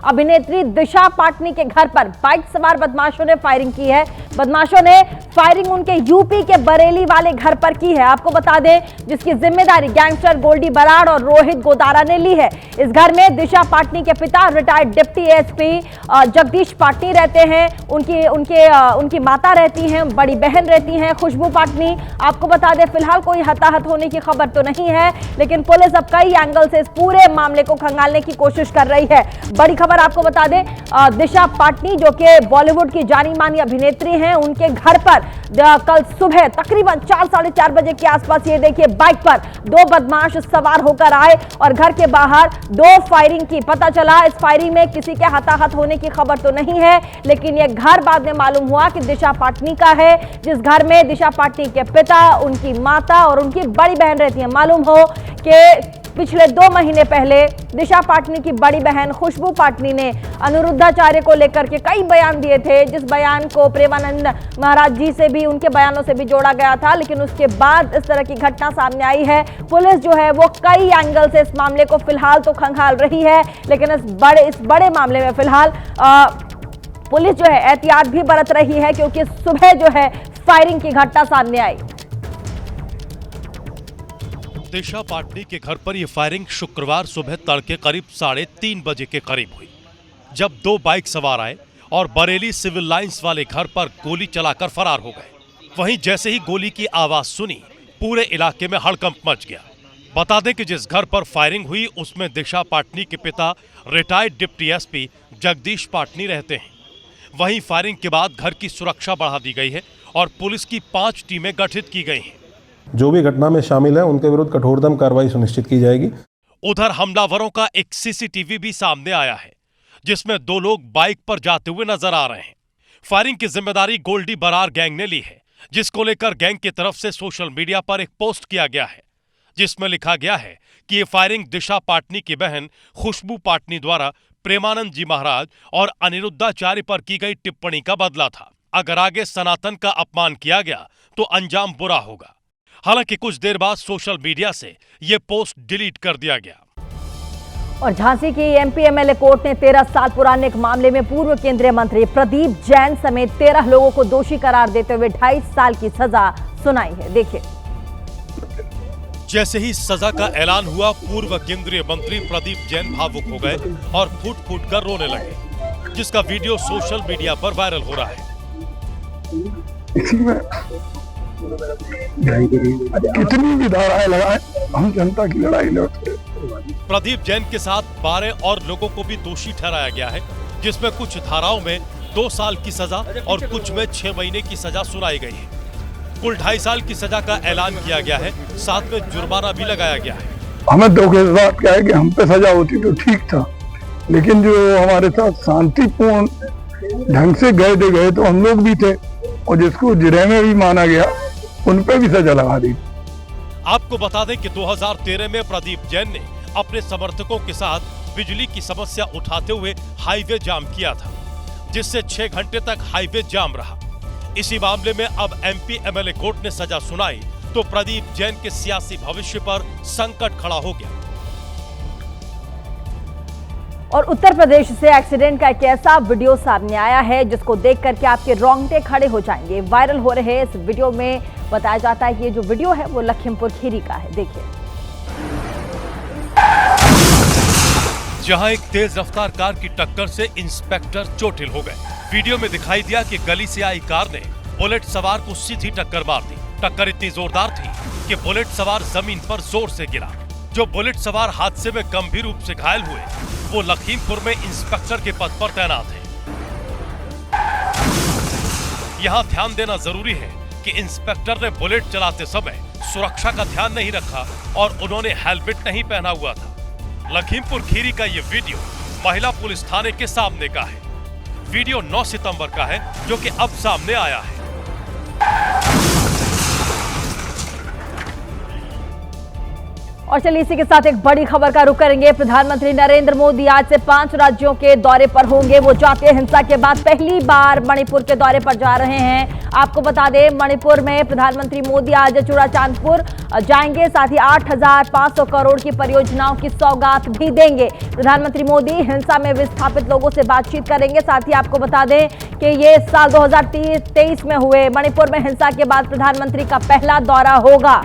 अभिनेत्री दिशा पाटनी के घर पर बाइक सवार बदमाशों ने फायरिंग की है। बदमाशों ने फायरिंग उनके यूपी के बरेली वाले घर पर की है। आपको बता दें, जिसकी जिम्मेदारी गैंगस्टर गोल्डी बराड़ और रोहित गोदारा ने ली है। इस घर में दिशा पाटनी के पिता retired deputy SP Jagdish Patani रहते हैं। उनकी माता रहती हैं, बड़ी बहन रहती हैं खुशबू पाटनी। आपको बता दें, फिलहाल कोई हताहत होने की खबर तो नहीं है, लेकिन पुलिस अब कई एंगल से इस पूरे मामले को खंगालने की कोशिश कर रही है। बड़ी खबर आपको बता दें, दिशा पाटनी जो कि बॉलीवुड की जानी मानी अभिनेत्री हैं, उनके घर पर कल सुबह तकरीबन 4-4:30 बजे के आसपास ये देखिए बाइक पर 2 बदमाश सवार होकर आए और घर के बाहर 2 फायरिंग की। पता चला इस फायरिंग में किसी के हताहत होने की खबर तो नहीं है, लेकिन यह घर बाद में मालूम हुआ कि दिशा पाटनी का है, जिस घर में दिशा पाटनी के पिता, उनकी माता और उनकी बड़ी बहन रहती है। मालूम हो कि पिछले 2 महीने पहले दिशा पाटनी की बड़ी बहन खुशबू पाटनी ने अनिरुद्धाचार्य को लेकर के कई बयान दिए थे, जिस बयान को प्रेमानंद महाराज जी से भी, उनके बयानों से भी जोड़ा गया था। लेकिन उसके बाद इस तरह की घटना सामने आई है। पुलिस जो है वो कई एंगल से इस मामले को फिलहाल तो खंगाल रही है, लेकिन इस बड़े मामले में फिलहाल पुलिस जो है एहतियात भी बरत रही है, क्योंकि सुबह जो है फायरिंग की घटना सामने आई। दिशा पाटनी के घर पर यह फायरिंग शुक्रवार सुबह तड़के करीब 3:30 बजे के करीब हुई, जब 2 बाइक सवार आए और बरेली सिविल लाइंस वाले घर पर गोली चलाकर फरार हो गए। वहीं जैसे ही गोली की आवाज सुनी, पूरे इलाके में हड़कंप मच गया। बता दें कि जिस घर पर फायरिंग हुई उसमें दिशा पाटनी के पिता retired deputy SP Jagdish Patani रहते हैं। वहीं फायरिंग के बाद घर की सुरक्षा बढ़ा दी गई है और पुलिस की 5 टीमें गठित की गई हैं। जो भी घटना में शामिल है उनके विरुद्ध कठोरतम कार्रवाई सुनिश्चित की जाएगी। उधर हमलावरों का एक सीसीटीवी भी सामने आया है, जिसमें 2 लोग बाइक पर जाते हुए नजर आ रहे हैं। फायरिंग की जिम्मेदारी गोल्डी बराड़ गैंग ने ली है, जिसको लेकर गैंग की तरफ से सोशल मीडिया पर एक पोस्ट किया गया है, जिसमें लिखा गया है कि ये फायरिंग दिशा पाटनी की बहन खुशबू पाटनी द्वारा प्रेमानंद जी महाराज और अनिरुद्धाचार्य पर की गई टिप्पणी का बदला था। अगर आगे सनातन का अपमान किया गया तो अंजाम बुरा होगा। हालांकि कुछ देर बाद सोशल मीडिया से यह पोस्ट डिलीट कर दिया गया। और झांसी की एमपी एमएलए कोर्ट ने 13 साल पुराने एक मामले में पूर्व केंद्रीय मंत्री प्रदीप जैन समेत 13 लोगों को दोषी करार देते हुए 2.5 साल की सजा सुनाई है। देखिए, जैसे ही सजा का ऐलान हुआ, पूर्व केंद्रीय मंत्री प्रदीप जैन भावुक हो गए और फूट फूट कर रोने लगे, जिसका वीडियो सोशल मीडिया पर वायरल हो रहा है। कितनी भी धाराएं लगाएं, हम जनता की लड़ाई लड़ते। प्रदीप जैन के साथ 12 और लोगों को भी दोषी ठहराया गया है, जिसमें कुछ धाराओं में 2 साल की सजा और कुछ में 6 महीने की सजा सुनाई गई है। कुल 2.5 साल की सजा का ऐलान किया गया है, साथ में जुर्माना भी लगाया गया है। हमें दुख इस बात का है कि हम पे सजा होती तो ठीक था, लेकिन जो हमारे साथ शांतिपूर्ण ढंग से गए तो हम लोग भी थे, और जिसको जिरह में भी माना गया उन पे भी सजा लगा दी। आपको बता दें कि 2013 में प्रदीप जैन ने अपने समर्थकों के साथ बिजली की समस्या उठाते हुए हाईवे जाम किया था, जिससे 6 घंटे तक हाईवे जाम रहा। इसी मामले में अब एमपी एमएलए कोर्ट ने सजा सुनाई तो प्रदीप जैन के सियासी भविष्य पर संकट खड़ा हो गया। और उत्तर प्रदेश से एक्सीडेंट का एक ऐसा वीडियो सामने आया है जिसको देख करके आपके रोंगटे खड़े हो जाएंगे। वायरल हो रहे इस वीडियो में बताया जाता है कि ये जो वीडियो है वो लखीमपुर खीरी का है। देखिए, जहां एक तेज रफ्तार कार की टक्कर से इंस्पेक्टर चोटिल हो गए। वीडियो में दिखाई दिया कि गली से आई कार ने बुलेट सवार को सीधी टक्कर मार दी। टक्कर इतनी जोरदार थी कि बुलेट सवार जमीन पर जोर से गिरा। जो बुलेट सवार हादसे में गंभीर रूप से घायल हुए, वो लखीमपुर में इंस्पेक्टर के पद पर तैनात हैं। यहां ध्यान देना जरूरी है कि इंस्पेक्टर ने बुलेट चलाते समय सुरक्षा का ध्यान नहीं रखा और उन्होंने हेलमेट नहीं पहना हुआ था। लखीमपुर खीरी का ये वीडियो महिला पुलिस थाने के सामने का है। वीडियो 9 सितंबर का है, जो कि अब सामने आया है। और चलिए इसी के साथ एक बड़ी खबर का रुख करेंगे। प्रधानमंत्री नरेंद्र मोदी आज से 5 राज्यों के दौरे पर होंगे। वो जातीय हिंसा के बाद पहली बार मणिपुर के दौरे पर जा रहे हैं। आपको बता दें, मणिपुर में प्रधानमंत्री मोदी आज चूड़ाचांदपुर जाएंगे, साथ ही 8,500 करोड़ की परियोजनाओं की सौगात भी देंगे। प्रधानमंत्री मोदी हिंसा में विस्थापित लोगों से बातचीत करेंगे। साथ ही आपको बता दें कि ये साल 2023 में हुए मणिपुर में हिंसा के बाद प्रधानमंत्री का पहला दौरा होगा।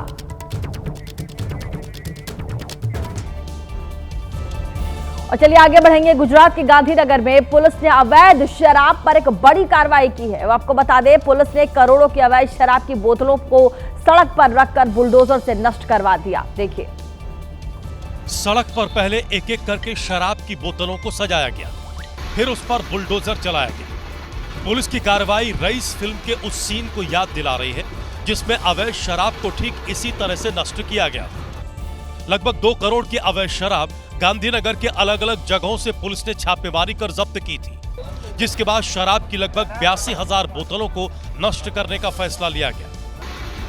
और चलिए आगे बढ़ेंगे। गुजरात के गांधीनगर में पुलिस ने अवैध शराब पर एक बड़ी कार्रवाई की है। आपको बता दें, पुलिस ने करोड़ों की अवैध शराब की बोतलों को सड़क पर रखकर बुलडोजर से नष्ट करवा दिया। देखिए, सड़क पर पहले एक एक करके शराब की बोतलों को सजाया गया, फिर उस पर बुलडोजर चलाया गया। पुलिस की कार्रवाई रईस फिल्म के उस सीन को याद दिला रही है जिसमें अवैध शराब को ठीक इसी तरह से नष्ट किया गया। लगभग 2 करोड़ की अवैध शराब गांधीनगर के अलग अलग जगहों से पुलिस ने छापेमारी कर जब्त की थी, जिसके बाद शराब की लगभग 82,000 बोतलों को नष्ट करने का फैसला लिया गया।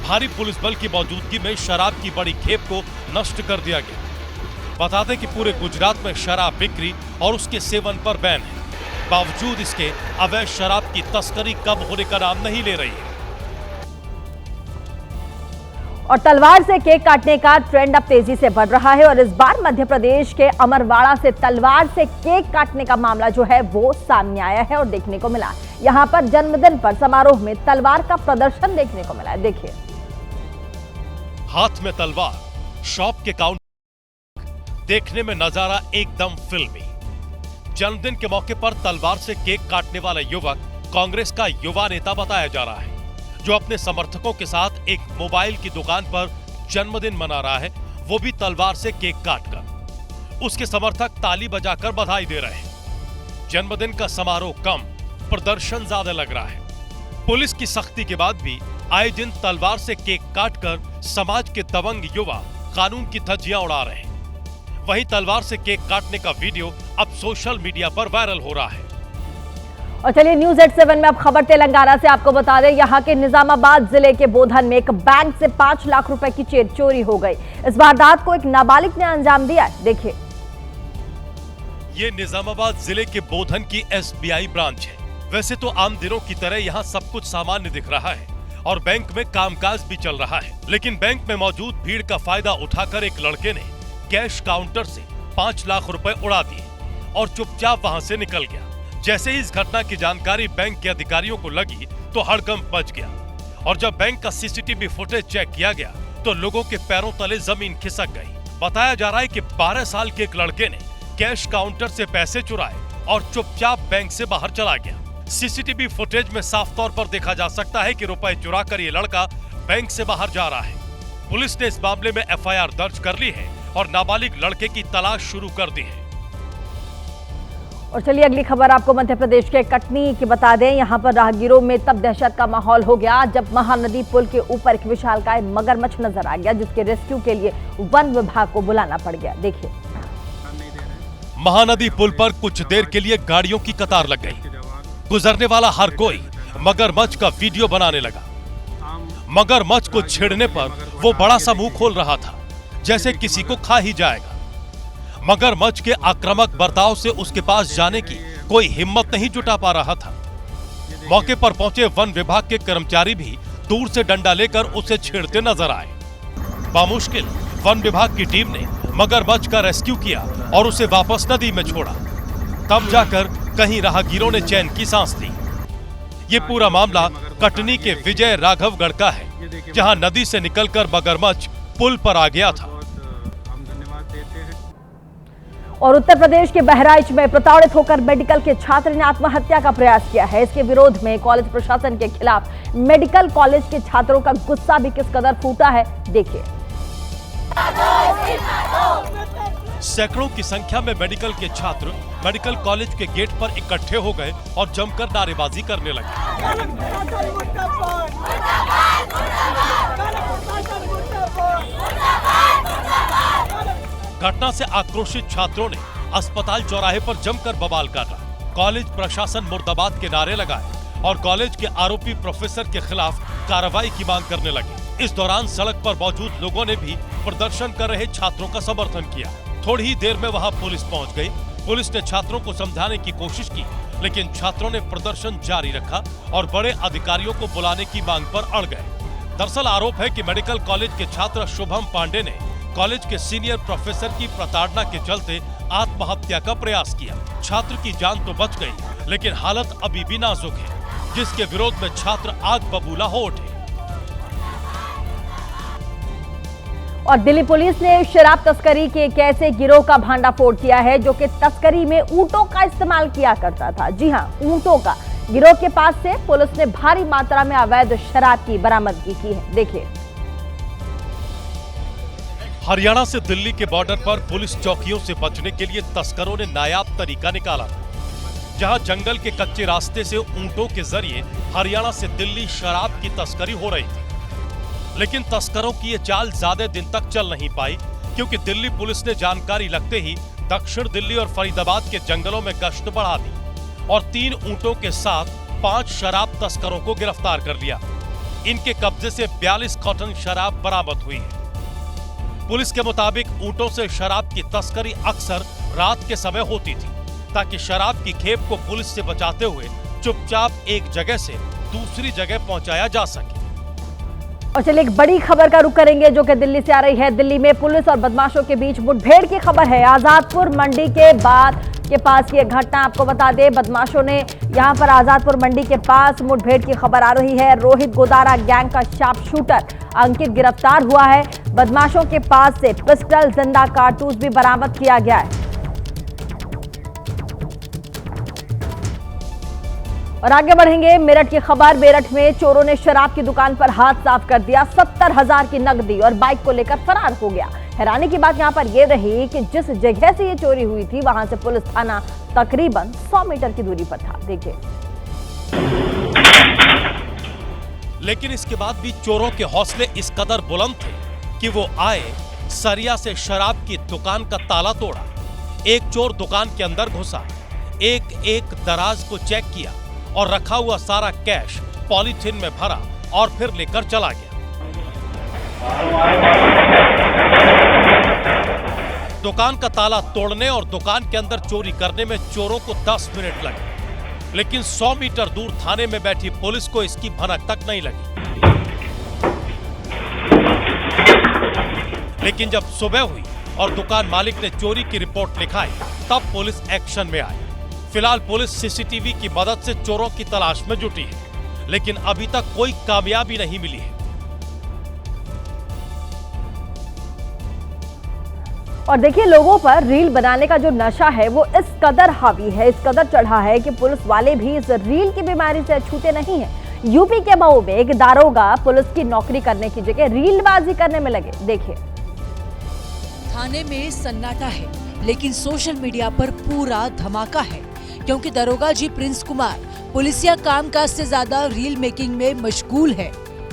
भारी पुलिस बल की मौजूदगी में शराब की बड़ी खेप को नष्ट कर दिया गया। बता दें कि पूरे गुजरात में शराब बिक्री और उसके सेवन पर बैन है। बावजूद इसके अवैध शराब की तस्करी कम होने का नाम नहीं ले रही है। और तलवार से केक काटने का ट्रेंड अब तेजी से बढ़ रहा है और इस बार मध्य प्रदेश के अमरवाड़ा से तलवार से केक काटने का मामला जो है वो सामने आया है और देखने को मिला। यहां पर जन्मदिन पर समारोह में तलवार का प्रदर्शन देखने को मिला है। देखिए, हाथ में तलवार, शॉप के काउंटर, देखने में नजारा एकदम फिल्मी। जन्मदिन के मौके पर तलवार से केक काटने वाला युवक कांग्रेस का युवा नेता बताया जा रहा है, जो अपने समर्थकों के साथ एक मोबाइल की दुकान पर जन्मदिन मना रहा है, वो भी तलवार से केक काटकर। उसके समर्थक ताली बजाकर बधाई दे रहे हैं। जन्मदिन का समारोह कम, प्रदर्शन ज्यादा लग रहा है। पुलिस की सख्ती के बाद भी आए दिन तलवार से केक काटकर समाज के दबंग युवा कानून की धज्जियां उड़ा रहे हैं। वहीं तलवार से केक काटने का वीडियो अब सोशल मीडिया पर वायरल हो रहा है। और चलिए न्यूज़ 87 में अब खबर तेलंगाना से। आपको बता दें, यहां के निजामाबाद जिले के बोधन में एक बैंक से 5 लाख रुपए की चोरी हो गई। इस वारदात को एक नाबालिग ने अंजाम दिया। देखिए, ये निजामाबाद जिले के बोधन की SBI ब्रांच है। वैसे तो आम दिनों की तरह यहाँ सब कुछ सामान्य दिख रहा है और बैंक में कामकाज भी चल रहा है, लेकिन बैंक में मौजूद भीड़ का फायदा उठाकर एक लड़के ने कैश काउंटर से 5 लाख रुपए उड़ा दिए और चुपचाप वहां से निकल गया। जैसे ही इस घटना की जानकारी बैंक के अधिकारियों को लगी तो हड़कंप मच गया और जब बैंक का CCTV फुटेज चेक किया गया तो लोगों के पैरों तले जमीन खिसक गई। बताया जा रहा है कि 12 साल के एक लड़के ने कैश काउंटर से पैसे चुराए और चुपचाप बैंक से बाहर चला गया। CCTV फुटेज में साफ तौर पर देखा जा सकता है कि रुपए चुराकर ये लड़का बैंक से बाहर जा रहा है। पुलिस ने इस मामले में FIR दर्ज कर ली है और नाबालिग लड़के की तलाश शुरू कर दी है। और चलिए अगली खबर आपको मध्य प्रदेश के कटनी की बता दें। यहां पर राहगीरों में तब दहशत का माहौल हो गया जब महानदी पुल के ऊपर एक विशालकाय मगरमच्छ नजर आ गया, जिसके रेस्क्यू के लिए वन विभाग को बुलाना पड़ गया। देखिए, महानदी पुल पर कुछ देर के लिए गाड़ियों की कतार लग गई। गुजरने वाला हर कोई मगरमच्छ का वीडियो बनाने लगा। मगरमच्छ को छेड़ने पर वो बड़ा सा मुंह खोल रहा था, जैसे किसी को खा ही जाएगा। मगरमच्छ के आक्रामक बर्ताव से उसके पास जाने की कोई हिम्मत नहीं जुटा पा रहा था। मौके पर पहुंचे वन विभाग के कर्मचारी भी दूर से डंडा लेकर उसे छेड़ते नजर आए। बामुश्किल वन विभाग की टीम ने मगरमच्छ का रेस्क्यू किया और उसे वापस नदी में छोड़ा। तब जाकर कहीं राहगीरों ने चैन की सांस ली। ये पूरा मामला कटनी के विजय राघवगढ़ का है, जहां नदी से निकलकर मगरमच्छ पुल पर आ गया था। और उत्तर प्रदेश के बहराइच में प्रताड़ित होकर मेडिकल के छात्र ने आत्महत्या का प्रयास किया है। इसके विरोध में कॉलेज प्रशासन के खिलाफ मेडिकल कॉलेज के छात्रों का गुस्सा भी किस कदर फूटा है, देखिए। सैकड़ों की संख्या में मेडिकल के छात्र मेडिकल कॉलेज के गेट पर इकट्ठे हो गए और जमकर नारेबाजी करने लगे। घटना से आक्रोशित छात्रों ने अस्पताल चौराहे पर जमकर बवाल काटा। कॉलेज प्रशासन मुर्दाबाद के नारे लगाए और कॉलेज के आरोपी प्रोफेसर के खिलाफ कार्रवाई की मांग करने लगे। इस दौरान सड़क पर मौजूद लोगों ने भी प्रदर्शन कर रहे छात्रों का समर्थन किया। थोड़ी ही देर में वहां पुलिस पहुंच गई। पुलिस ने छात्रों को समझाने की कोशिश की, लेकिन छात्रों ने प्रदर्शन जारी रखा और बड़े अधिकारियों को बुलाने की मांग पर अड़ गए। दरअसल आरोप है कि मेडिकल कॉलेज के छात्र शुभम पांडे ने कॉलेज के सीनियर प्रोफेसर की प्रताड़ना के चलते आत्महत्या का प्रयास किया। छात्र की जान तो बच गई, लेकिन हालत अभी भी नाजुक है, जिसके विरोध में छात्र आग बबूला हो उठे। और दिल्ली पुलिस ने शराब तस्करी के एक ऐसे गिरोह का भांडाफोड़ किया है जो कि तस्करी में ऊंटों का इस्तेमाल किया करता था। जी हां, ऊंटों का। गिरोह के पास से पुलिस ने भारी मात्रा में अवैध शराब की बरामदगी की है। देखिए। हरियाणा से दिल्ली के बॉर्डर पर पुलिस चौकियों से बचने के लिए तस्करों ने नायाब तरीका निकाला था। जहां जंगल के कच्चे रास्ते से ऊंटों के जरिए हरियाणा से दिल्ली शराब की तस्करी हो रही थी। लेकिन तस्करों की ये चाल ज्यादा दिन तक चल नहीं पाई, क्योंकि दिल्ली पुलिस ने जानकारी लगते ही दक्षिण दिल्ली और फरीदाबाद के जंगलों में गश्त बढ़ा दी और 3 ऊंटों के साथ 5 शराब तस्करों को गिरफ्तार कर लिया। इनके कब्जे से 42 कॉटन शराब बरामद हुई है। पुलिस के मुताबिक ऊंटों से शराब की तस्करी अक्सर रात के समय होती थी, ताकि शराब की खेप को पुलिस से बचाते हुए चुपचाप एक जगह से दूसरी जगह पहुंचाया जा सके। और चलिए एक बड़ी खबर का रुख करेंगे जो कि दिल्ली से आ रही है। दिल्ली में पुलिस और बदमाशों के बीच मुठभेड़ की खबर है। आजादपुर मंडी के पास की एक घटना आपको बता दें। बदमाशों ने यहां पर आजादपुर मंडी के पास मुठभेड़ की खबर आ रही है। रोहित गोदारा गैंग का शार्प शूटर अंकित गिरफ्तार हुआ है। बदमाशों के पास से पिस्टल, जिंदा कारतूस भी बरामद किया गया है। और आगे बढ़ेंगे, मेरठ की खबर। मेरठ में चोरों ने शराब की दुकान पर हाथ साफ कर दिया। 70,000 की नकदी और बाइक को लेकर फरार हो गया। हैरानी की बात यहां पर यह रही कि जिस जगह से ये चोरी हुई थी वहां से पुलिस थाना तकरीबन 100 मीटर की दूरी पर था। देखिए। लेकिन इसके बाद भी चोरों के हौसले इस कदर बुलंद थे कि वो आए, सरिया से शराब की दुकान का ताला तोड़ा। एक चोर दुकान के अंदर घुसा, एक दराज को चेक किया और रखा हुआ सारा कैश पॉलीथीन में भरा और फिर लेकर चला गया। दुकान का ताला तोड़ने और दुकान के अंदर चोरी करने में चोरों को 10 मिनट लगे, लेकिन 100 मीटर दूर थाने में बैठी पुलिस को इसकी भनक तक नहीं लगी। लेकिन जब सुबह हुई और दुकान मालिक ने चोरी की रिपोर्ट लिखाई, तब पुलिस एक्शन में आई। फिलहाल पुलिस सीसीटीवी की मदद से चोरों की तलाश में जुटी है, लेकिन अभी तक कोई कामयाबी नहीं मिली है। और देखिए, लोगों पर रील बनाने का जो नशा है वो इस कदर हावी है, इस कदर चढ़ा है कि पुलिस वाले भी इस रील की बीमारी से छूटे नहीं हैं। यूपी के मऊ में एक दारोगा पुलिस की नौकरी करने की जगह रीलबाजी करने में लगे। देखिए। थाने में सन्नाटा है, लेकिन सोशल मीडिया पर पूरा धमाका है, क्योंकि दरोगा जी प्रिंस कुमार पुलिसिया कामकाज से ज्यादा रील मेकिंग में मशगूल है।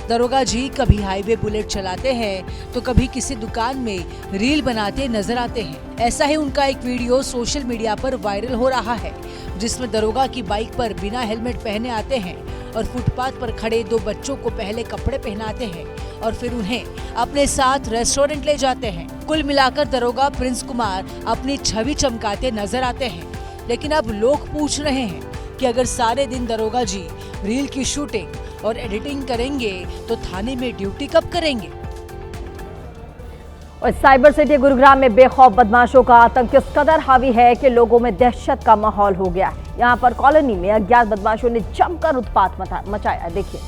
दरोगा जी कभी हाईवे बुलेट चलाते हैं तो कभी किसी दुकान में रील बनाते नजर आते हैं। ऐसा ही उनका एक वीडियो सोशल मीडिया पर वायरल हो रहा है, जिसमें दरोगा की बाइक पर बिना हेलमेट पहने आते हैं और फुटपाथ पर खड़े 2 बच्चों को पहले कपड़े पहनाते हैं और फिर उन्हें अपने साथ रेस्टोरेंट ले जाते हैं। कुल मिलाकर दरोगा प्रिंस कुमार अपनी छवि चमकाते नजर आते हैं। लेकिन अब लोग पूछ रहे हैं कि अगर सारे दिन दरोगा जी रील की शूटिंग और एडिटिंग करेंगे तो थाने में ड्यूटी कब करेंगे। और साइबर सिटी गुरुग्राम में बेखौफ बदमाशों का आतंक इस कदर हावी है कि लोगों में दहशत का माहौल हो गया है। यहाँ पर कॉलोनी में अज्ञात बदमाशों ने जमकर उत्पात मचाया। देखिए।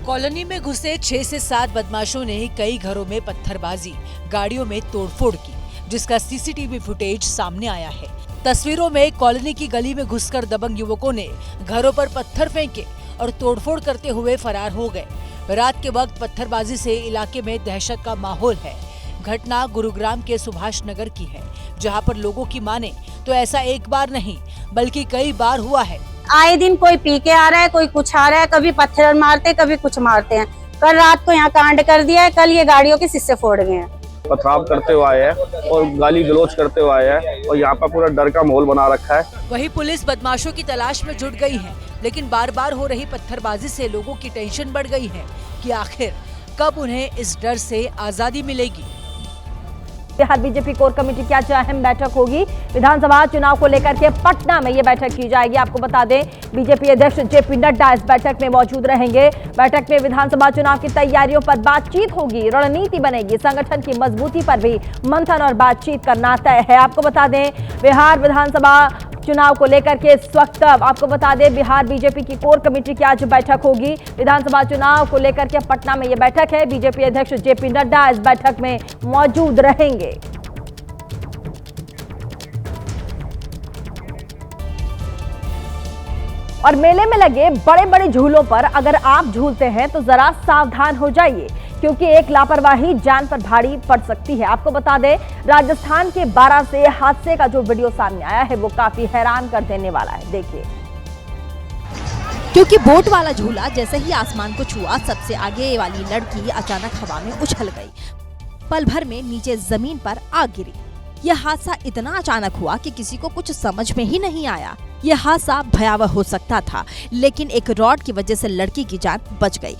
कॉलोनी में घुसे 6 से 7 बदमाशों ने कई घरों में पत्थरबाजी, गाड़ियों में तोड़फोड़ की, जिसका सीसीटीवी फुटेज सामने आया है। तस्वीरों में कॉलोनी की गली में घुसकर दबंग युवकों ने घरों पर पत्थर फेंके और तोड़फोड़ करते हुए फरार हो गए। रात के वक्त पत्थरबाजी से इलाके में दहशत का माहौल है। घटना गुरुग्राम के सुभाष नगर की है, जहां पर लोगों की माने तो ऐसा एक बार नहीं बल्कि कई बार हुआ है। आए दिन कोई पी के आ रहा है, कोई कुछ आ रहा है, कभी पत्थर मारते कभी कुछ मारते हैं। कल रात को यहाँ कांड कर दिया है, कल ये गाड़ियों के शीशे फोड़ गए हैं। पथराव करते हुए आए हैं और गाली गलौज करते हुए आए हैं और यहाँ पर पूरा डर का माहौल बना रखा है। वही पुलिस बदमाशों की तलाश में जुट गई है। लेकिन बार बार हो रही पत्थरबाजी से लोगों की टेंशन बढ़ गई है कि आखिर कब उन्हें इस डर से आजादी मिलेगी। बिहार बीजेपी कोर कमेटी की आज अहम बैठक होगी। विधानसभा चुनाव को लेकर के पटना में ये बैठक की जाएगी। आपको बता दें, बीजेपी अध्यक्ष जेपी नड्डा इस बैठक में मौजूद रहेंगे। बैठक में विधानसभा चुनाव की तैयारियों पर बातचीत होगी, रणनीति बनेगी, संगठन की मजबूती पर भी मंथन और बातचीत करना तय है। आपको बता दें, बिहार विधानसभा चुनाव को लेकर के इस वक्त आपको बता दें, बिहार बीजेपी की कोर कमेटी की आज बैठक होगी। विधानसभा चुनाव को लेकर के पटना में यह बैठक है। बीजेपी अध्यक्ष जेपी नड्डा इस बैठक में मौजूद रहेंगे। और मेले में लगे बड़े बड़े झूलों पर अगर आप झूलते हैं तो जरा सावधान हो जाइए, क्योंकि एक लापरवाही जान पर भारी पड़ सकती है। आपको बता दें, राजस्थान के 12 से हादसे का जो वीडियो सामने आया है वो काफी हैरान कर देने वाला है। देखिए, क्योंकि बोट वाला झूला जैसे ही आसमान को छुआ, सबसे आगे वाली लड़की अचानक हवा में उछल गई। पल भर में नीचे जमीन पर आ गिरी। यह हादसा इतना अचानक हुआ कि किसी को कुछ समझ में ही नहीं आया। यह हादसा भयावह हो सकता था, लेकिन एक रॉड की वजह से लड़की की जान बच गई।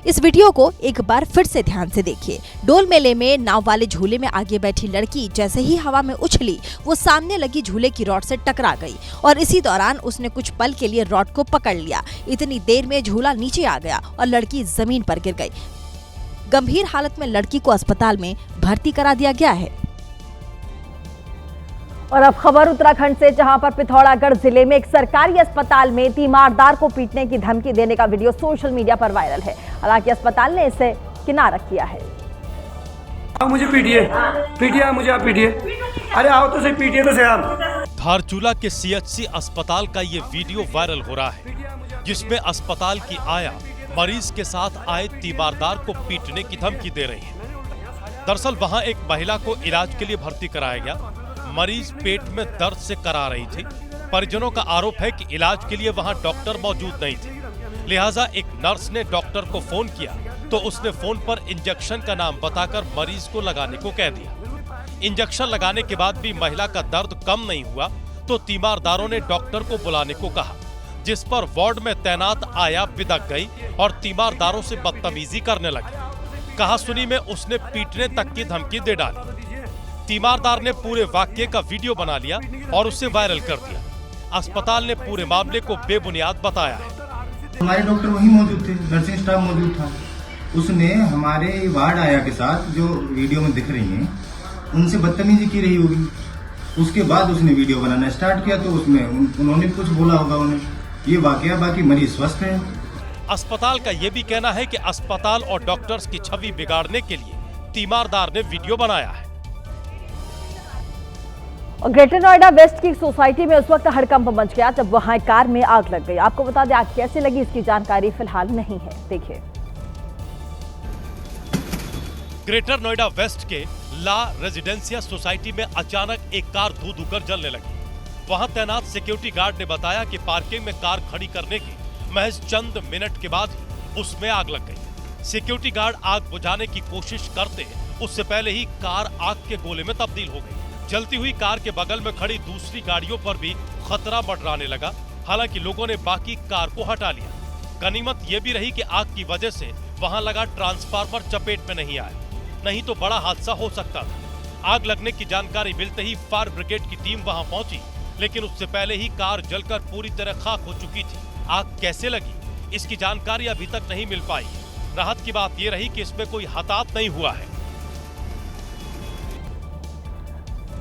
इस वीडियो को एक बार फिर से ध्यान से देखिए। डोल मेले में नाव वाले झूले में आगे बैठी लड़की जैसे ही हवा में उछली, वो सामने लगी झूले की रॉड से टकरा गई और इसी दौरान उसने कुछ पल के लिए रॉड को पकड़ लिया। इतनी देर में झूला नीचे आ गया और लड़की जमीन पर गिर गई। गंभीर हालत में लड़की को अस्पताल में भर्ती करा दिया गया है। और अब खबर उत्तराखंड से, जहां पर पिथौरागढ़ जिले में एक सरकारी अस्पताल में तीमारदार को पीटने की धमकी देने का वीडियो सोशल मीडिया पर वायरल है। हालांकि अस्पताल ने इसे किनारा किया है। मुझे पीटिए मुझे, आप पीटिए, अरे आओ तो सही, पीटिए तो सही आप। धारचूला के सीएचसी अस्पताल का ये वीडियो वायरल हो रहा है, जिसमें अस्पताल की आया मरीज के साथ आए तीमारदार को पीटने की धमकी दे रही है। दरअसल वहां एक महिला को इलाज के लिए भर्ती कराया गया। मरीज पेट में दर्द से करा रही थी। परिजनों का आरोप है कि इलाज के लिए वहां डॉक्टर मौजूद नहीं थे, लिहाजा एक नर्स ने डॉक्टर को फोन किया तो उसने फोन पर इंजेक्शन का नाम बताकर मरीज को लगाने को कह दिया। इंजेक्शन लगाने के बाद भी महिला का दर्द कम नहीं हुआ तो तीमारदारों ने डॉक्टर को बुलाने को कहा, जिस पर वार्ड में तैनात आया बिदक गई और तीमारदारों से बदतमीजी करने लगी। कहा सुनी में उसने पीटने तक की धमकी दे डाली। तीमारदार ने पूरे वाक्य का वीडियो बना लिया और उसे वायरल कर दिया। अस्पताल ने पूरे मामले को बेबुनियाद बताया है। हमारे डॉक्टर वहीं मौजूद थे, नर्सिंग स्टाफ मौजूद था। उसने हमारे वार्ड आया के साथ जो वीडियो में दिख रही हैं, उनसे बदतमीजी की रही होगी। उसके बाद उसने वीडियो बनाना स्टार्ट किया तो उसमें उन्होंने कुछ बोला होगा उन्हें। ये वाकया, बाकी मरीज स्वस्थ है। अस्पताल का ये भी कहना है कि अस्पताल और डॉक्टर्स की छवि बिगाड़ने के लिए तीमारदार ने वीडियो बनाया है। और ग्रेटर नोएडा वेस्ट की सोसाइटी में उस वक्त हड़कंप मच गया जब वहां एक कार में आग लग गई। आपको बता दें, आग कैसे लगी इसकी जानकारी फिलहाल नहीं है। देखिए, ग्रेटर नोएडा वेस्ट के ला रेजिडेंसिया सोसाइटी में अचानक एक कार धू धू कर जलने लगी। वहां तैनात सिक्योरिटी गार्ड ने बताया कि पार्किंग में कार खड़ी करने के महज चंद मिनट के बाद ही उसमें आग लग गई। सिक्योरिटी गार्ड आग बुझाने की कोशिश करते उससे पहले ही कार आग के गोले में तब्दील हो गई। जलती हुई कार के बगल में खड़ी दूसरी गाड़ियों पर भी खतरा मंडराने लगा। हालांकि लोगों ने बाकी कार को हटा लिया। गनीमत ये भी रही कि आग की वजह से वहां लगा ट्रांसफार्मर चपेट में नहीं आया, नहीं तो बड़ा हादसा हो सकता था। आग लगने की जानकारी मिलते ही फायर ब्रिगेड की टीम वहां पहुंची, लेकिन उससे पहले ही कार जलकर पूरी तरह खाक हो चुकी थी। आग कैसे लगी, इसकी जानकारी अभी तक नहीं मिल पाई है। राहत की बात यह रही कि इसमें कोई हताहत नहीं हुआ है।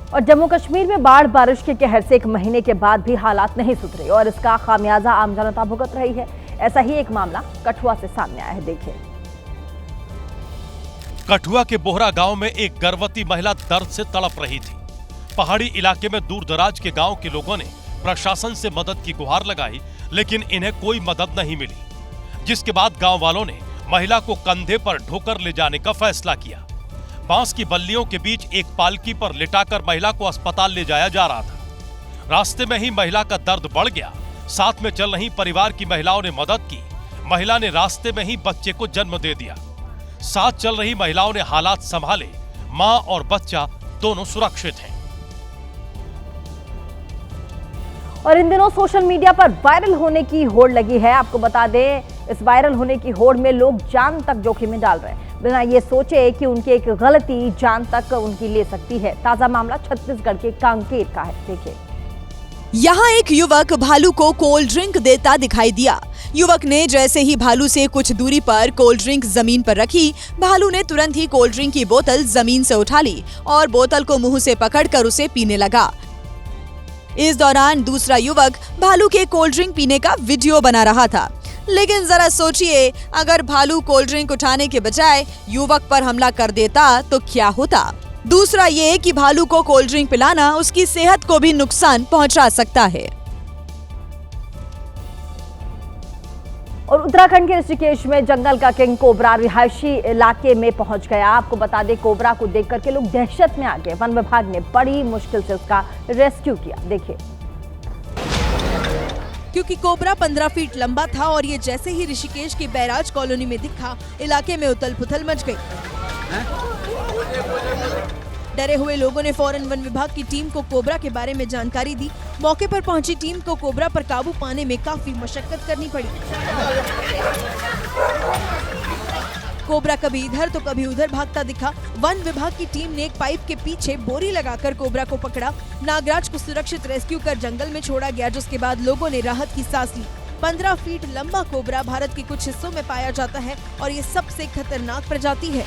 और जम्मू कश्मीर में बाढ़ बारिश के कहर से एक महीने के बाद भी हालात नहीं सुधरे और इसका खामियाजा आम जनता भुगत रही है। ऐसा ही एक मामला कठुआ से सामने आया है। देखिए, कठुआ के बोहरा गांव में एक गर्भवती महिला दर्द से तड़प रही थी। पहाड़ी इलाके में दूर दराज के गांव के लोगों ने प्रशासन से मदद की गुहार लगाई, लेकिन इन्हें कोई मदद नहीं मिली, जिसके बाद गांव वालों ने महिला को कंधे पर ढोकर ले जाने का फैसला किया। बांस की बल्लियों के बीच एक पालकी पर लिटाकर महिला को अस्पताल ले जाया जा रहा था। रास्ते में ही महिला का दर्द बढ़ गया। साथ में चल रही परिवार की महिलाओं ने मदद की। महिला ने रास्ते में ही बच्चे को जन्म दे दिया। साथ चल रही महिलाओं ने हालात संभाले। मां और बच्चा दोनों सुरक्षित हैं। और इन दिनों सोशल मीडिया पर वायरल होने की होड़ लगी है। आपको बता दें, इस वायरल होने की होड़ में लोग जान तक जोखिम में डाल रहे हैं, बिना ये सोचे कि उनकी एक गलती जान तक उनकी ले सकती है। ताजा मामला छत्तीसगढ़ के कांकेर का है, देखिए। यहाँ एक युवक भालू को कोल्ड ड्रिंक देता दिखाई दिया। युवक ने जैसे ही भालू से कुछ दूरी पर कोल्ड ड्रिंक जमीन पर रखी, भालू ने तुरंत ही कोल्ड ड्रिंक की बोतल जमीन से उठा ली और बोतल को मुंह से पकड़कर उसे पीने लगा। इस दौरान दूसरा युवक भालू के कोल्ड ड्रिंक पीने का वीडियो बना रहा था। लेकिन जरा सोचिए, अगर भालू कोल्ड ड्रिंक उठाने के बजाय युवक पर हमला कर देता तो क्या होता। दूसरा ये कि भालू को कोल्ड ड्रिंक पिलाना उसकी सेहत को भी नुकसान पहुंचा सकता है। और उत्तराखंड के ऋषिकेश में जंगल का किंग कोबरा रिहायशी इलाके में पहुंच गया। आपको बता दें, कोबरा को देखकर के लोग दहशत में आ गए। वन विभाग ने बड़ी मुश्किल से उसका रेस्क्यू किया, देखिए। क्योंकि कोबरा 15 फीट लंबा था और ये जैसे ही ऋषिकेश की बैराज कॉलोनी में दिखा, इलाके में उथल पुथल मच गई। डरे हुए लोगों ने फौरन वन विभाग की टीम को कोबरा के बारे में जानकारी दी। मौके पर पहुंची टीम को कोबरा पर काबू पाने में काफी मशक्कत करनी पड़ी। कोबरा कभी इधर तो कभी उधर भागता दिखा। वन विभाग की टीम ने एक पाइप के पीछे बोरी लगाकर कोबरा को पकड़ा। नागराज को सुरक्षित रेस्क्यू कर जंगल में छोड़ा गया, जिसके बाद लोगों ने राहत की सांस ली। 15 फीट लंबा कोबरा भारत के कुछ हिस्सों में पाया जाता है और ये सबसे खतरनाक प्रजाति है।